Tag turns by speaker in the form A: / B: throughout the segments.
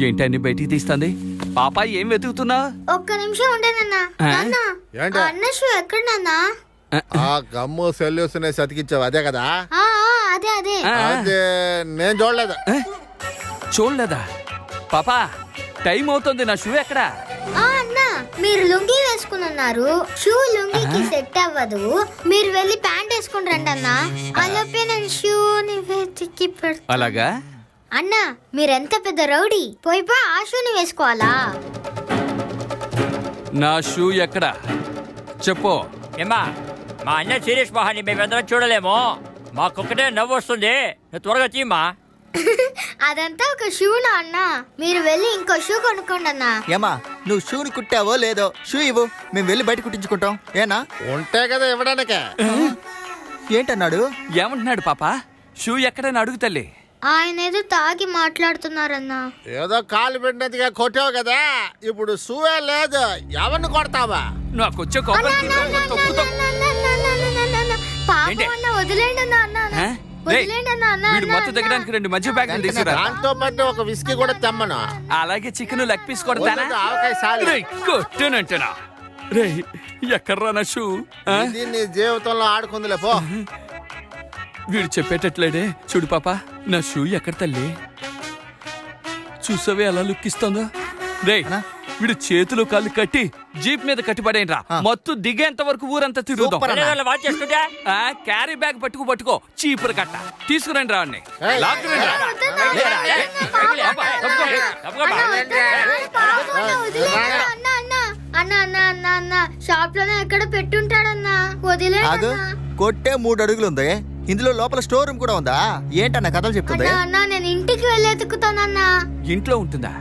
A: ఏంటన్ని బయటికి తీస్తుంది? పాప ఏం వెతుకుతున్నా?
B: ఒక్క నిమిషం ఉండేనన్నా. అన్న షూ ఎక్కడ నాన్నా?
C: ఆ గమ్ము సెల్యూస్ సతికిచ్చావు అదే కదా?
B: అదే అదే
C: అదే నేను చూడలేదు.
A: చూడలేదా? పాపా టైం అవుతుంది, నా షూ ఎక్కడా?
B: అన్నా మీరు లుంగీ వేసుకున్నారు, షూ లుంగీకి సెట్ అవ్వదు, మీరు వెళ్ళి ప్యాంట్ వేసుకుని రండి అన్నా. అలాగే నేను షూని వెతికి పెడతా.
A: అలాగా
B: అన్నా మీరెంత పెద్ద రౌడీ, పోయి ఆ షూని వేసుకోవాలా?
A: నా షూ ఎక్కడా చెప్పు.
D: ఏమ్మా మా అన్న సీరియస్ మొహాన్ని మేమందరం చూడలేము, మాకొక్కటే నవ్వు వస్తుంది, నువ్వు త్వరగా తీయమ్మా.
B: అదంతా ఒక షూనా అన్నా, మీరు వెళ్ళి ఇంకో షూ కొనుక్కోండి అన్నా.
E: ఏమా నువ్వు షూని కుట్టావో లేదో షూ ఇవ్వు, మేము వెళ్ళి బయట కుట్టించుకుంటాం. ఏనా
C: ఉంటే కదా ఇవ్వడానికే.
E: ఏంటన్నాడు?
A: ఏమంటున్నాడు పాపా? షూ ఎక్కడని అడుగు తల్లి.
B: ఆయన ఏదో తాగి మాట్లాడుతున్నారన్నా.
C: ఏదో కాలు పెట్టినట్టుగా కొట్టావు కదా, ఇప్పుడు షూవే లేదు, ఎవరిని కొడతావా?
A: నాకు వచ్చే కోపం
B: వదిలేండి అన్నా. అన్నా వదిలేండి అన్నా.
A: వీడు మొత్తం దగ్గడానికి 2 మధ్య బ్యాగ్ తీసుకురా.
C: దాంతో పాటు ఒక విస్కీ కూడా తెమ్మను.
A: అలాగే చికెన్ లెగ్ పీస్ కొడతానా?
C: ఆవకాయ సాలు.
A: కొట్టేనంటేనా? రే ఎక్కడ్రా నా షూ?
C: ఇది నీ జీవితంలో ఆడుకుందిలే పో.
A: వీడు చెప్పేటట్లేడే. చూడు పాప, నా షూ ఎక్కడ తల్లి? చూసావే ఎలా లుక్ ఇస్తుందో? రే వీడు చేతులు కాళ్ళు కట్టి జీప్ మీద కట్టి పడేయండిరా. మొత్తం దిగేంత వరకు ఊరంతా తిరుగుదాం. క్యారీ బ్యాగ్ పట్టుకో చీపురు కట్ట తీసుకురండి రా.
B: షాప్ లోనే ఎక్కడ పెట్టుంటాడన్నా, వదిలే.
E: కొట్టే 3 అడుగులు ఉంది, ఇందులో లోపల స్టోర్ రూమ్ కూడా ఉందా? ఏంటన్న కథలు చెప్తుంది?
B: అన్నా నేను ఇంటికి వెళ్ళి ఎతుకుతానన్నా.
A: ఇంట్లో ఉంటుందా?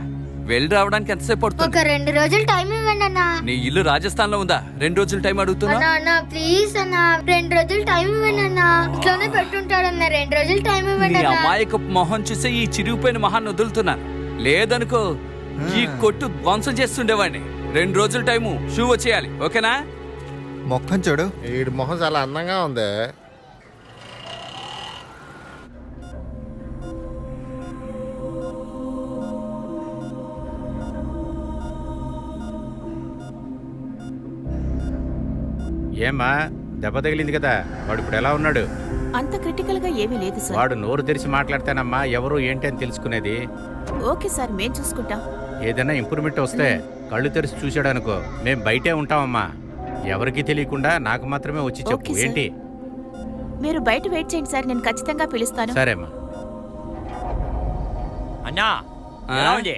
A: వెళ్ళి రావడానికి ఎంతసేపు పడుతుంది?
B: ఒక 2 రోజులు టైం ఇవ్వండి అన్నా.
A: నీ ఇల్లు రాజస్థాన్ లో ఉందా? 2 రోజులు టైం అడుగుతున్నా?
B: అన్నా ప్లీజ్ అన్నా, 2 రోజులు టైం ఇవ్వండి అన్నా. ఇంట్లోనే పెట్టుంటాడన్నా, 2 రోజులు టైం ఇవ్వండి.
A: నీ అమాయక మొహం చూసే ఈ చిరిగిపోయిన మొహాన్ని వదులుతున్నాను. లేదనుకో ఈ కొట్టు ధ్వంసం చేస్తుండేవాడిని. 2 రోజులు టైము, షూ వచ్చేయాలి. ఓకేనా?
E: మొక్కం చూడు,
C: వీడి మొహం చాలా అందంగా ఉంది.
F: ఏమ్మా దెబ్బ తగిలింది కదా, వాడు ఇప్పుడు ఎలా ఉన్నాడు?
G: అంత క్రిటికల్ గా ఏమీ లేదు సార్.
F: వాడు నోరు తెరిచి మాట్లాడితేనమ్మా ఎవరు ఏంటి అని తెలుసుకునేది.
G: ఓకే సార్, మేం చూసుకుంటాం.
F: ఏదైనా ఇంప్రూవ్మెంట్ వస్తే కళ్ళు తెరిచి చూశాడు అనుకో, మేం బయటే ఉంటామమ్మా. ఎవరికి తెలియకుండా నాకు మాత్రమే వచ్చి చెప్పు. ఏంటి?
G: మీరు బయట వెయిట్ చేయండి సార్, నేను ఖచ్చితంగా పిలుస్తాను.
F: సరేమ్మా.
D: అన్నా ఎలా ఉంది?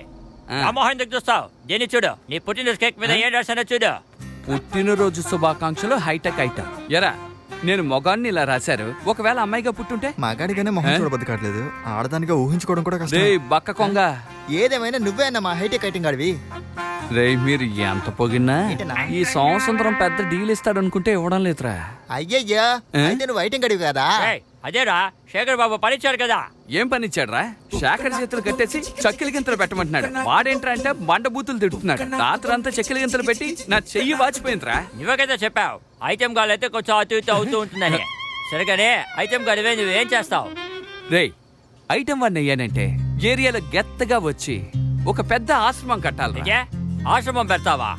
D: అమ్మోహన్ దగ్గర చూస్తావు దేన్ని చూడు, నీ పుట్టినరోజు కేక్ మీద ఏం రాశానో చూడు.
A: పుట్టినరోజు శుభాకాంక్షలు హైటెక్ ఐటమ్. ఎరా నేను మొగాన్ని ఇలా రాశారు, ఒకవేళ అమ్మాయిగా పుట్టుంటే?
E: మగాడిగానే మొహం చూడబద్దు కావట్లేదు, ఆడదానిగా ఊహించుకోవడం కూడా కష్టం.
A: బక్క కొంగ,
E: ఏదేమైనా నువ్వే అన్న మా హైటెక్ ఐటమ్ గాడివి.
A: రే మీరు ఎంత పొగిన్నా ఈ సంవత్సరం పెద్ద డీల్ ఇస్తాడు అనుకుంటే ఇవ్వడం లేదురా.
E: అయ్యయ్యా, అయితే నువ్వు ఐటమ్ గడివి కదా?
D: అదేరా శేఖర్ బాబు పనిచ్చాడు కదా.
A: ఏం పనిచ్చాడు రా? శేఖర్ చేతులు కట్టేసి చక్కెల గింతలు పెట్టమంటున్నాడు. వాడేంట్రా అంటే బండబూతులు తిడుతున్నాడు. రాత్రి అంతా చక్కెల గింతలు పెట్టి నా చెయ్యి వాచిపోయిందిరా.
D: నువ్వే కదా చెప్పావు ఐటమ్ గాలు అయితే కొంచెం అటు ఇటు అవుతూ ఉంటుందని. సరిగానే ఐటమ్ గాలివే నువ్వేం చేస్తావు?
A: రే ఐటమ్ వాడిని అయ్యానంటే ఏరియాలో గెత్తగా వచ్చి ఒక పెద్ద ఆశ్రమం కట్టాలి.
D: ఆశ్రమం పెడతావా?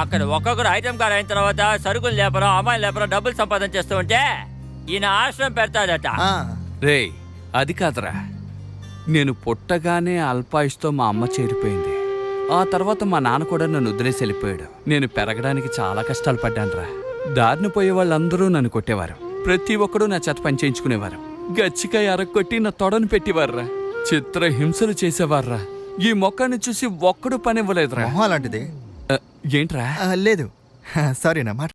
D: అక్కడ ఒక్కొక్కరు ఐటమ్ గారు అయిన తర్వాత సరుకులు లేపరం, అమ్మాయిలు లేపరం, డబ్బులు సంపాదన చేస్తూ ఉంటే ఈయన ఆశ్రమం పెడతాడట.
A: రే అది కాదురా, నేను పుట్టగానే అల్పాయుష్తో మా అమ్మ చేరిపోయింది. ఆ తర్వాత మా నాన్న కూడా నన్ను వదిలేసి వెళ్ళిపోయాడు. నేను పెరగడానికి చాలా కష్టాలు పడ్డానురా. దారిన పోయే వాళ్ళందరూ నన్ను కొట్టేవారు. ప్రతి ఒక్కడూ నా చేత పని చేయించుకునేవారు. గచ్చికాయ అరక్కొట్టి నా తొడను పెట్టేవారురా. చిత్ర హింసలు చేసేవారురా. ఈ మొక్కని చూసి ఒక్కడు పని ఇవ్వలేదురా.
E: అలాంటిది
A: ఏంట్రా?
E: లేదు, సారీ నా మాట.